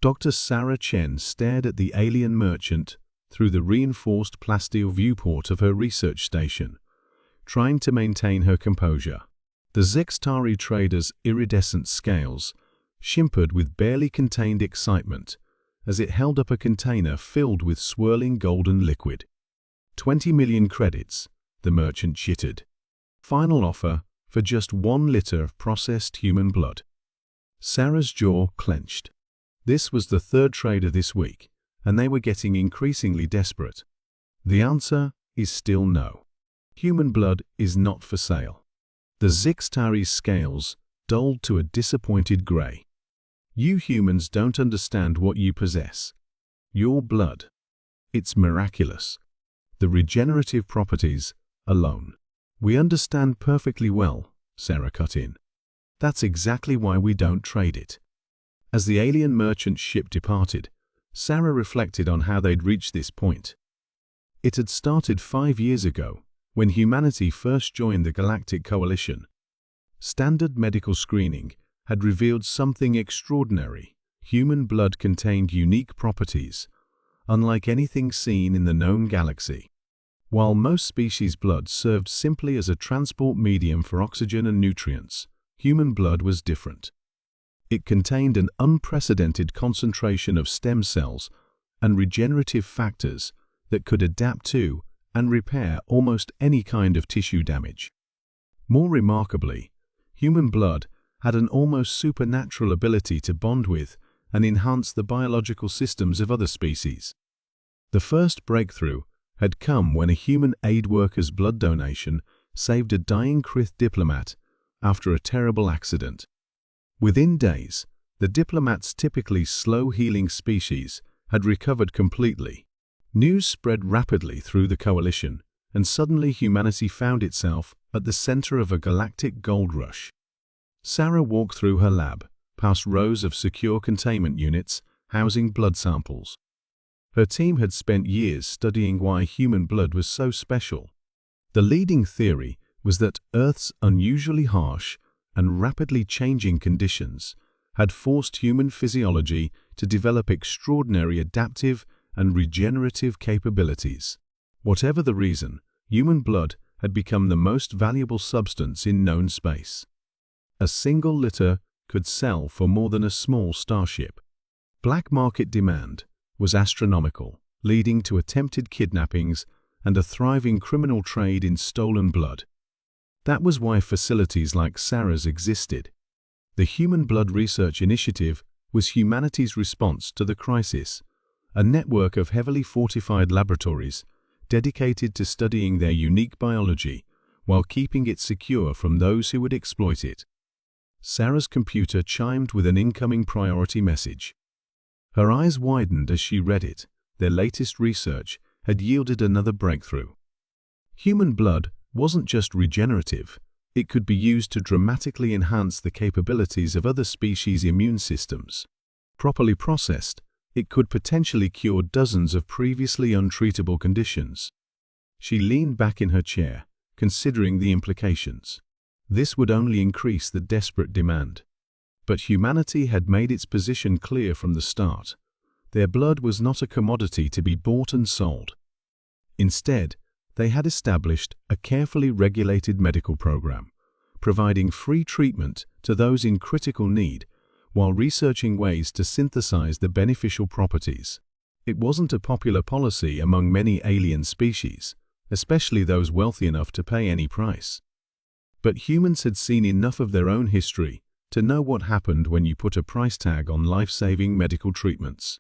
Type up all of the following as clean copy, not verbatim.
Dr. Sarah Chen stared at the alien merchant through the reinforced plasteel viewport of her research station, trying to maintain her composure. The Zextari trader's iridescent scales shimmered with barely contained excitement as it held up a container filled with swirling golden liquid. 20 million credits, the merchant chittered. Final offer for just 1 liter of processed human blood. Sarah's jaw clenched. This was the third trader this week, and they were getting increasingly desperate. The answer is still no. Human blood is not for sale. The Zixtari's scales dulled to a disappointed gray. You humans don't understand what you possess. Your blood. It's miraculous. The regenerative properties alone. We understand perfectly well, Sarah cut in. That's exactly why we don't trade it. As the alien merchant ship departed, Sarah reflected on how they'd reached this point. It had started 5 years ago, when humanity first joined the Galactic Coalition. Standard medical screening had revealed something extraordinary. Human blood contained unique properties, unlike anything seen in the known galaxy. While most species' blood served simply as a transport medium for oxygen and nutrients, human blood was different. It contained an unprecedented concentration of stem cells and regenerative factors that could adapt to and repair almost any kind of tissue damage. More remarkably, human blood had an almost supernatural ability to bond with and enhance the biological systems of other species. The first breakthrough had come when a human aid worker's blood donation saved a dying Krith diplomat after a terrible accident. Within days, the diplomat's typically slow-healing species had recovered completely. News spread rapidly through the coalition, and suddenly humanity found itself at the center of a galactic gold rush. Sarah walked through her lab, past rows of secure containment units housing blood samples. Her team had spent years studying why human blood was so special. The leading theory was that Earth's unusually harsh and rapidly changing conditions had forced human physiology to develop extraordinary adaptive and regenerative capabilities. Whatever the reason, human blood had become the most valuable substance in known space. A single liter could sell for more than a small starship. Black market demand was astronomical, leading to attempted kidnappings and a thriving criminal trade in stolen blood. That was why facilities like Sarah's existed. The Human Blood Research Initiative was humanity's response to the crisis, a network of heavily fortified laboratories dedicated to studying their unique biology while keeping it secure from those who would exploit it. Sarah's computer chimed with an incoming priority message. Her eyes widened as she read it. Their latest research had yielded another breakthrough. Human blood wasn't just regenerative, it could be used to dramatically enhance the capabilities of other species' immune systems. Properly processed, it could potentially cure dozens of previously untreatable conditions. She leaned back in her chair, considering the implications. This would only increase the desperate demand. But humanity had made its position clear from the start. Their blood was not a commodity to be bought and sold. Instead, they had established a carefully regulated medical program, providing free treatment to those in critical need while researching ways to synthesize the beneficial properties. It wasn't a popular policy among many alien species, especially those wealthy enough to pay any price. But humans had seen enough of their own history to know what happened when you put a price tag on life-saving medical treatments.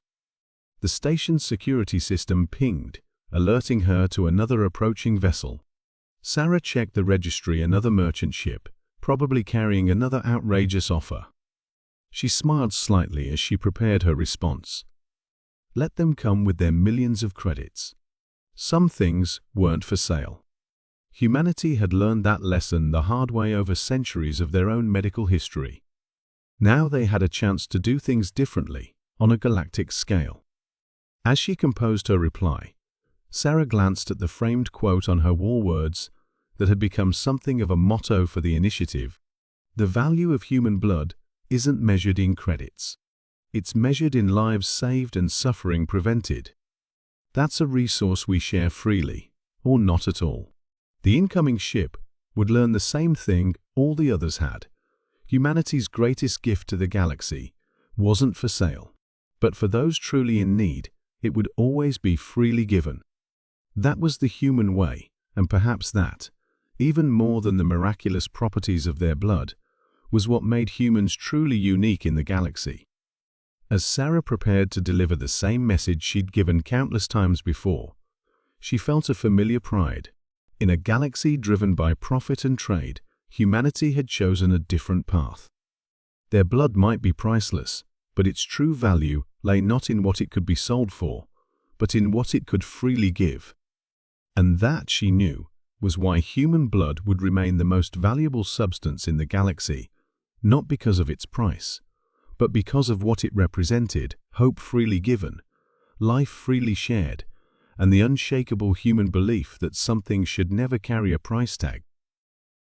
The station's security system pinged, alerting her to another approaching vessel. Sarah checked the registry, another merchant ship, probably carrying another outrageous offer. She smiled slightly as she prepared her response. Let them come with their millions of credits. Some things weren't for sale. Humanity had learned that lesson the hard way over centuries of their own medical history. Now they had a chance to do things differently, on a galactic scale. As she composed her reply, Sarah glanced at the framed quote on her wall, words that had become something of a motto for the initiative. The value of human blood isn't measured in credits. It's measured in lives saved and suffering prevented. That's a resource we share freely, or not at all. The incoming ship would learn the same thing all the others had. Humanity's greatest gift to the galaxy wasn't for sale, but for those truly in need, it would always be freely given. That was the human way, and perhaps that, even more than the miraculous properties of their blood, was what made humans truly unique in the galaxy. As Sarah prepared to deliver the same message she'd given countless times before, she felt a familiar pride. In a galaxy driven by profit and trade, humanity had chosen a different path. Their blood might be priceless, but its true value lay not in what it could be sold for, but in what it could freely give. And that, she knew, was why human blood would remain the most valuable substance in the galaxy, not because of its price, but because of what it represented: hope freely given, life freely shared, and the unshakable human belief that something should never carry a price tag.